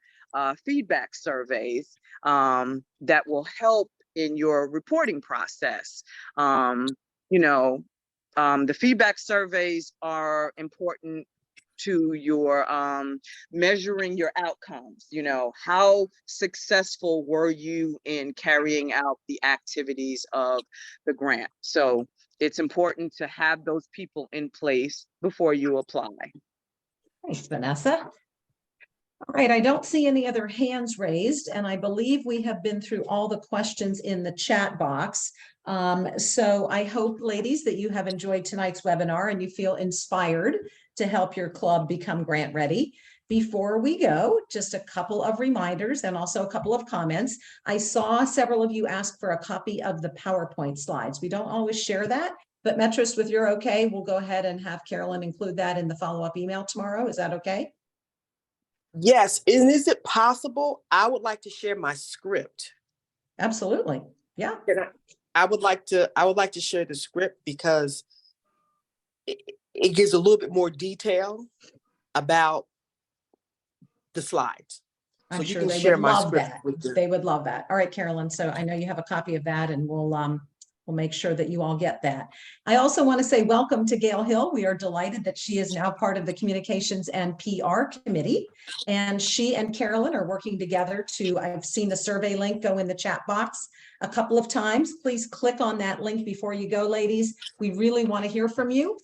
feedback surveys that will help in your reporting process. The feedback surveys are important to your measuring your outcomes. How successful were you in carrying out the activities of the grant? So it's important to have those people in place before you apply. Thanks, Vanessa. All right, I don't see any other hands raised, and I believe we have been through all the questions in the chat box. So I hope, ladies, that you have enjoyed tonight's webinar and you feel inspired to help your club become grant ready. Before we go, just a couple of reminders and also a couple of comments. I saw several of you ask for a copy of the PowerPoint slides. We don't always share that, but Metris, with your okay, we'll go ahead and have Carolyn include that in the follow-up email tomorrow. Is that okay? Yes, and is it possible? I would like to share my script. Absolutely. Yeah. I would like to share the script because it gives a little bit more detail about the slides. I'm So you sure can they share would my love script that. with them. They would love that. All right, Carolyn. So I know you have a copy of that, and we'll make sure that you all get that. I also want to say welcome to Gail Hill. We are delighted that she is now part of the Communications and PR Committee. And she and Carolyn are working together to, I've seen the survey link go in the chat box a couple of times. Please click on that link before you go, ladies. We really want to hear from you.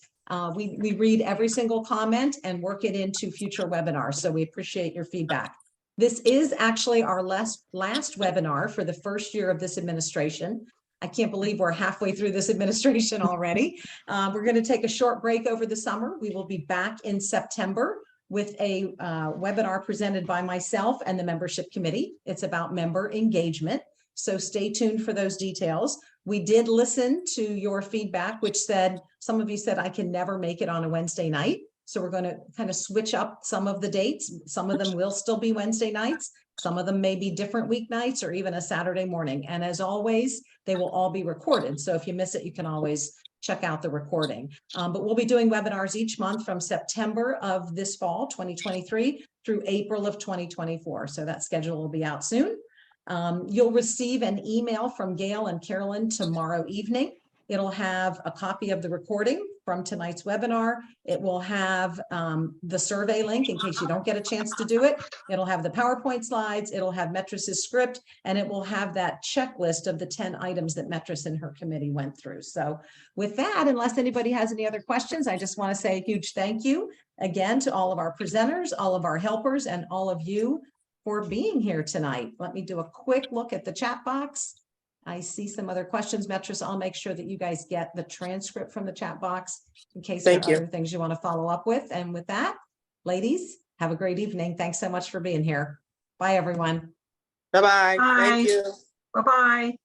We read every single comment and work it into future webinars. So we appreciate your feedback. This is actually our last webinar for the first year of this administration. I can't believe we're halfway through this administration already. We're going to take a short break over the summer. We will be back in September with a webinar presented by myself and the membership committee. It's about member engagement. So stay tuned for those details. We did listen to your feedback, which said, some of you said, I can never make it on a Wednesday night. So we're going to kind of switch up some of the dates. Some of them will still be Wednesday nights. Some of them may be different weeknights or even a Saturday morning. And as always, they will all be recorded. So if you miss it, you can always check out the recording. But we'll be doing webinars each month from September of this fall, 2023, through April of 2024. So that schedule will be out soon. You'll receive an email from Gail and Carolyn tomorrow evening. It'll have a copy of the recording from tonight's webinar. It will have the survey link in case you don't get a chance to do it. It'll have the PowerPoint slides. It'll have Metris's script, and it will have that checklist of the 10 items that Metris and her committee went through. So with that, unless anybody has any other questions, I just want to say a huge thank you again to all of our presenters, all of our helpers, and all of you for being here tonight. Let me do a quick look at the chat box. I see some other questions, Metris. I'll make sure that you guys get the transcript from the chat box in case there Thank are you. other things you want to follow up with. And with that, ladies, have a great evening. Thanks so much for being here. Bye, everyone. Bye-bye. Bye. Thank you. Bye-bye.